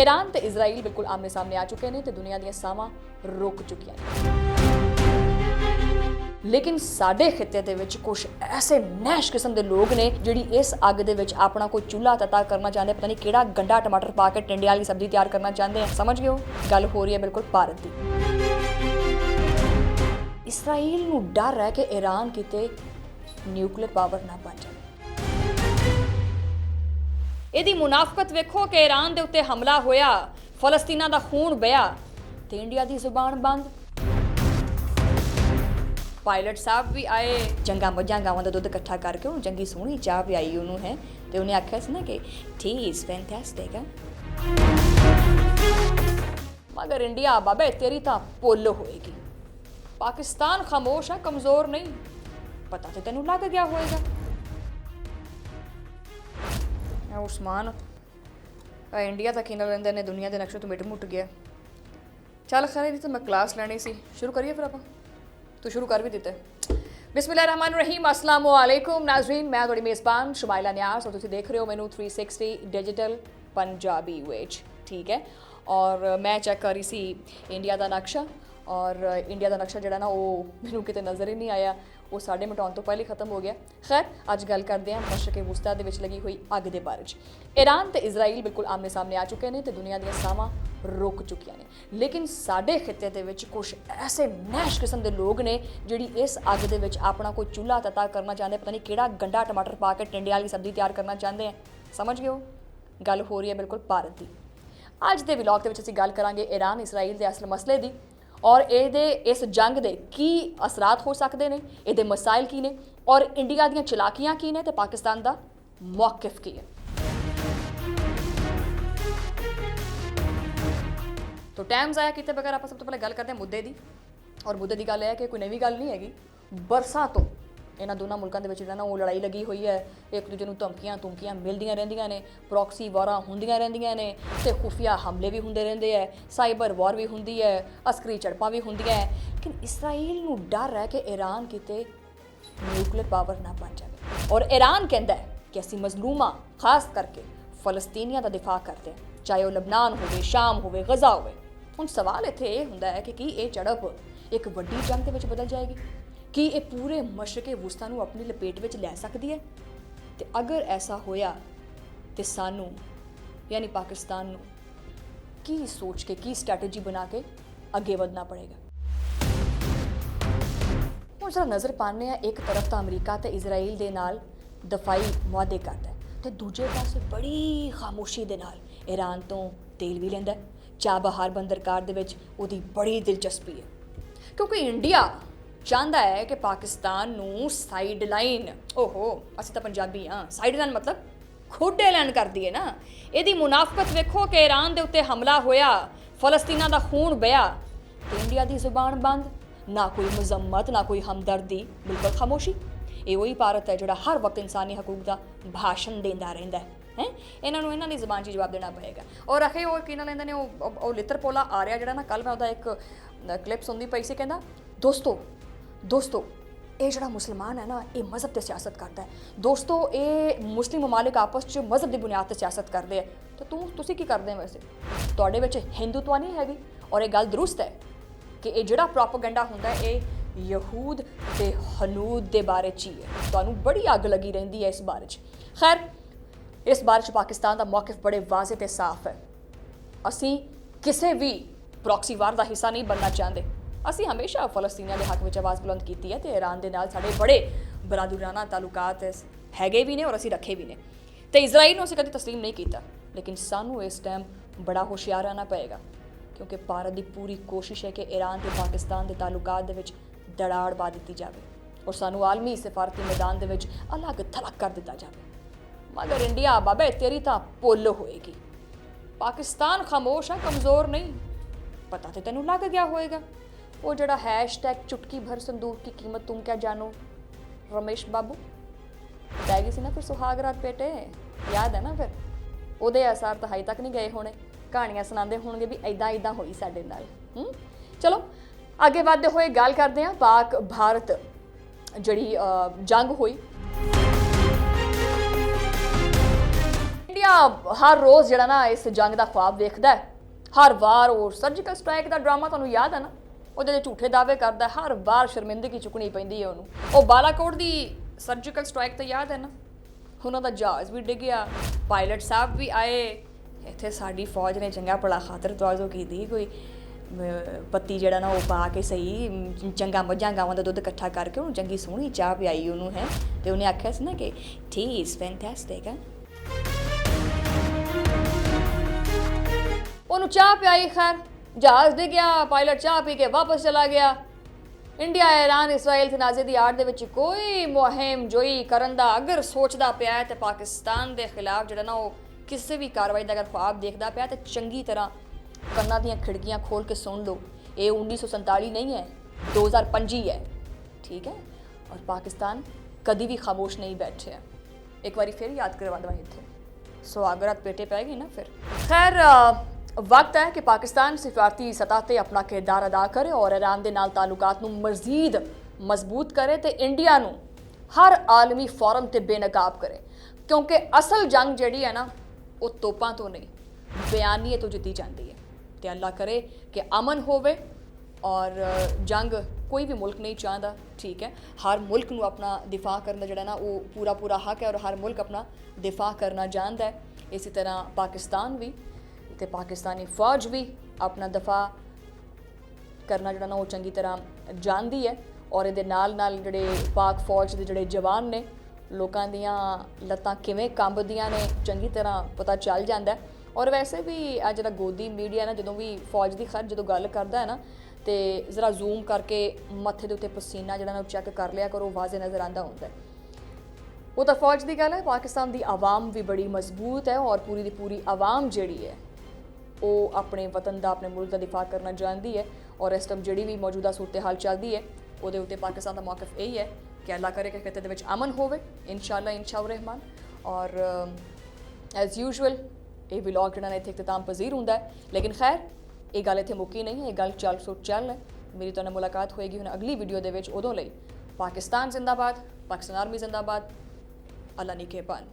Iran ते Israel बिल्कुल आमने सामने आ चुके हैं ते दुनिया ਦੀਆਂ ਸਾਵਾਂ रुक चुकियां ने। लेकिन साडे खिते दे विच कुछ ऐसे नैश किस्म के लोग ने जिहड़ी इस अग दे विच अपना कोई चूल्हा तता करना चाहते, पता नहीं किहड़ा गंढा टमाटर पा के टिंडे वाली सब्जी तैयार करना चाहते हैं। समझ गए हो, गल हो रही है बिल्कुल भारत की। इसराइल नूं डर है कि ईरान किते न्यूक्लियर पावर ना बन जाए। इहदी मुनाफकत वेखो कि ईरान दे उत्ते हमला होया, फलस्तीना दा खून बया ते इंडिया दी जुबान बंद। पायलट साहब भी आए, जंगा मझां गावां दा दुੱਧ इकट्ठा करके उन्होंने चंगी सोहनी चाह पियाई उन्होंने है तो उन्हें आख्या सी ना कि टी इज़ फैंटास्टिक है। मगर इंडिया बाबे तेरी तां पुल होएगी। पाकिस्तान खामोश है, कमज़ोर नहीं, पता तो तेनों लग गया होएगा। उस्मान इंडिया तक इन्होंने लेंदे ने दुनिया के नक्शे तो मिट मुट गया। चल खैर नहीं तो मैं क्लास लैनी सी, शुरू करिए फिर आप तो शुरू कर भी दिते। बिस्मिल्लाहिर्रहमानिर्रहीम, अस्सलाम वालेकुम नाज़रीन, मैं थोड़ी मेज़बान शुमाइला न्यास और तुसीं देख रहे हो मैनू 360 डिजिटल पंजाबी विच, ठीक है। और मैं चेक कर रही सी इंडिया का नक्शा और इंडिया का नक्शा जिहड़ा ना वो मैनू किते नज़र ही नहीं आया, वो साढ़े मिटाउण तो पहले ख़त्म हो गया। खैर अज गल करते हैं मशरक़े वुस्ता दे विच लगी हुई अग दे बारे च। ईरान ते इजराइल बिल्कुल आमने सामने आ चुके हैं तो दुनिया ਦੀਆਂ ਸਾਵਾਂ रुक चुकियां ने। लेकिन साडे खिते दे विच कुछ ऐसे नैश किस्म के लोग ने जिहड़ी इस अग दे विच अपना कोई चूल्हा तता करना चाहते, पता नहीं किहड़ा गंढा टमाटर पा के टिंडे वाली सब्जी तैयार करना चाहते हैं। समझ गए हो, गल हो रही है बिल्कुल भारत की। अज दे व्लॉग दे विच असीं गल करांगे ईरान इसराइल दे असल मसले दी और इहदे इस जंग दे की असरात हो सकते हैं, इहदे मसाइल की ने और इंडिया दीयां चलाकियां की ने ते पाकिस्तान दा मौकिफ की है। तो टाइम ज़ाया किए बगैर आप सब तो पहले गल करते हैं मुद्दे की। और मुद्दे की गल है कि कोई नवी गल नहीं हैगी। बरसां तो इन्हां दोनों मुल्कों के विच ना वो लड़ाई लगी हुई है, एक दूजे नूं धमकियां मिलदियां रहिंदियां ने, प्रॉक्सी वारां हुंदियां रहिंदियां ने ते खुफिया हमले भी हुंदे रहिंदे है, साइबर वॉर भी हुंदी है, अस्करी झड़पां भी हुंदियां है। लेकिन इसराइल नूं डर है कि ईरान किते न्यूक्लियर पावर ना बन जाए और ईरान कहता है कि असीं मजलूमां खास करके फलस्तीनियां दा दिफा करते हैं, चाहे वह लबनान होवे, शाम होवे, गज़ा होवे। हुण सवाल इत्थे ये हुंदा है कि ये झड़प एक वड्डी जंग दे विच बदल जाएगी, कि ये पूरे मशरक़े वुस्ता नूं अपनी लपेट विच लै सकदी है। ते अगर ऐसा होया तो सानू यानी पाकिस्तान नूं की सोच के की स्ट्रैटेजी बना के अगे बढ़ना पड़ेगा। हुण जरा नज़र पाने आ, एक तरफ तो अमरीका ते इजराइल दे नाल दफाई मुआदे करदा है ते दूजे पासे बड़ी खामोशी दे नाल ईरान तो तेल भी लैंदा है। चाबहार बंदरगाह दे विच उहदी बड़ी दिलचस्पी है क्योंकि इंडिया चाहता है कि पाकिस्तान नूं साइड लाइन, ओहो असीं तां पंजाबी हाँ, साइड लाइन मतलब खोडे लाइन कर दी है ना। इहदी मुनाफकत वेखो कि ईरान दे उत्ते हमला होया, फलस्तीना दा खून बया ते इंडिया दी जुबान बंद। ना कोई मजम्मत, ना कोई हमदर्दी, बिल्कुल खामोशी। ये वही भारत है जिहड़ा हर वक्त इंसानी हकूक का भाषण देंदा रहिंदा है। इन्होंं इन्हों की जबान 'च जवाब देना पएगा। और आखे वो कि लेंदे ने वो लित्र पोला आ रहा जिहड़ा ना, कल मैं उहदा एक क्लिप सुनदी पई सी, कहंदा दोस्तों ये जिहड़ा मुसलमान है ना ये मज़हब ते सियासत करता है। दोस्तों ये मुस्लिम ममालिक आपस च मज़हब की बुनियाद पर सियासत करते हैं तो तुसीं की करदे वैसे, तुहाडे विच हिंदुत्व नहीं हैगी। और ये गल दुरुस्त है कि ये जिहड़ा प्रोपेगेंडा हुंदा है ये यहूद ते हनूद दे बारे च ही है। तुहानूं बड़ी अग लगी रहिंदी है इस बारे च। खैर इस बारे च पाकिस्तान का मौकिफ बड़े वाज़े ते साफ है। असीं किसी भी प्रॉक्सी वार का हिस्सा नहीं बनना चाहते। असीं हमेशा फलस्तीनियां के हक में आवाज़ बुलंद की है तो ईरान के नाल साडे बड़े बरादराना तालुकात हैगे भी ने और असीं रखे भी ने तो इजराइल नूं असीं कदे तस्लीम नहीं किया। लेकिन सानू इस टाइम बड़ा होशियार रहना पएगा क्योंकि भारत की पूरी कोशिश है कि ईरान ते पाकिस्तान के तालुकात दे विच दराड़ पा दी जाए और सानू आलमी सिफारती मैदान दे विच अलग थलग कर दिता जाए। मगर इंडिया बाबे तेरी तां पुल होएगी। पाकिस्तान खामोश है, कमज़ोर नहीं, पता तो तेनों लग गया होएगा। वो जड़ा हैशटैग चुटकी भर संदूक की कीमत तुम क्या जानो, रमेश बाबू पै गई सी ना फिर सुहाग रात पेटे, याद है ना। फिर उहदे असर तो हाई तक नहीं गए होने, कहानियां सुनाते होंगे भी इदां इदां होई साडे नाल। चलो अगे बढ़ते हुए गल करते हैं पाक भारत जिहड़ी जंग हुई। इंडिया हर रोज़ जिहड़ा ना इस जंग का ख्वाब देखता है, हर वार वो सर्जिकल स्ट्राइक का ड्रामा तुहानूं याद है ना, ਉਹਦੇ झूठे दावे करता है, हर वार शर्मिंदगी चुकनी पैंदी है ਉਹਨੂੰ। ਉਹ ਬਾਲਾਕੋਟ ਦੀ सर्जिकल स्ट्राइक तो याद है ना, ਉਹਨਾਂ ਦਾ ਜਹਾਜ਼ ਵੀ ਡਿੱਗਿਆ, ਪਾਇਲਟ ਸਾਹਿਬ ਵੀ ਆਏ, ਇੱਥੇ ਸਾਡੀ ਫੌਜ ਨੇ ਚੰਗਾ ਭਲਾ ਖਾਤਰ ਤਵਾਜ਼ੋ ਕੀਤੀ, ਕੋਈ ਪੱਤੀ ਜਿਹੜਾ ਨਾ ਉਹ ਪਾ ਕੇ ਸਹੀ ਚੰਗਾ ਮੱਝਾਂ ਗਾਵਾਂ ਦਾ ਦੁੱਧ ਇਕੱਠਾ ਕਰਕੇ ਉਹਨੂੰ ਚੰਗੀ ਸੋਹਣੀ ਚਾਹ ਪਿਆਈ ਉਹਨੂੰ ਹੈ, ਤੇ ਉਹਨੇ ਆਖਿਆ ਸੀ ਨਾ ਕਿ ਟੀ ਇਜ਼ ਫੈਂਟੈਸਟਿਕ ਹੈ, ਉਹਨੂੰ ਚਾਹ ਪਿਆਈ। ਖੈਰ ਜਹਾਜ਼ ਡਿੱਗਿਆ, ਪਾਇਲਟ ਚਾਹ ਪੀ ਕੇ ਵਾਪਸ ਚਲਾ ਗਿਆ। इंडिया ईरान इसराइल तनाज़े की आड़ दे कोई मुहिम जोई करन दा अगर सोचता पाया है तो पाकिस्तान के खिलाफ जो ना वो किसी भी कार्रवाई का अगर ख्वाब देखता पाया तो चंगी तरह कन्ना दी खिड़कियां खोल के सुन लो। ये 1947 नहीं है, 2025 है, ठीक है। और पाकिस्तान कभी भी खामोश नहीं बैठे हैं। एक बार फिर याद करवा दवा इतने सुहागरात पेटे पैगी ना फिर। खैर वक्त है कि पाकिस्तान सिफारती सतह पर अपना किरदार अदा करे और ईरान के नाल ताल्लुकात नूं मज़ीद मजबूत करे तो इंडिया नूं हर आलमी फोरम ते बेनकाब करे, क्योंकि असल जंग जिहड़ी है ना वो तोपां तो नहीं बयानीए तो जिती जाती है। तो अल्लाह करे कि अमन होवे और जंग कोई भी मुल्क नहीं चाहता, ठीक है। हर मुल्क नूं अपना दिफा करना जिहड़ा ना वो पूरा पूरा हक है और हर मुल्क अपना दिफा करना जानता है। इसी तरह पाकिस्तान भी ते पाकिस्तानी फौज भी अपना दफा करना जिहड़ा ना वो चंगी तरह जानती है। और इहदे नाल नाल जिहड़े पाक फौज के जिहड़े जवान ने लोकां दियां लत्तां किवें कंबदियां ने चंगी तरह पता चल जाता है। और वैसे भी आ जिहड़ा गोदी मीडिया ना जदों भी फौज की खैर जदों गल करदा है ना तो ज़रा जूम करके मत्थे दे उत्ते पसीना जिहड़ा ना चैक कर लिया करो, वाजे नज़र आंदा हुंदा है। वो तो फौज की गल है, पाकिस्तान की आवाम भी बड़ी मजबूत है और पूरी दी पूरी आवाम जिहड़ी है वो अपने वतन का अपने मुल्क का दिफा करना जानती है। और इस टाइम जिहड़ी भी मौजूदा सूरत हाल चलती है उहदे उत्ते पाकिस्तान का मौकफ यही है कि अल्लाह करे कि खिते दे विच अमन होवे इंशाअल्लाह रहमान। और एज़ यूजुअल ये व्लॉग जिहड़ा इत्थे इख्तिताम पजीर हुंदा है, लेकिन खैर ये गल इत्थे मुक्की नहीं है, ये गल चल है। मेरी तुहाडे नाल मुलाकात होएगी हुण अगली वीडियो दे विच, उदों लई पाकिस्तान जिंदाबाद, पाकिस्तान आर्मी जिंदाबाद, अल्लाह निगहबान।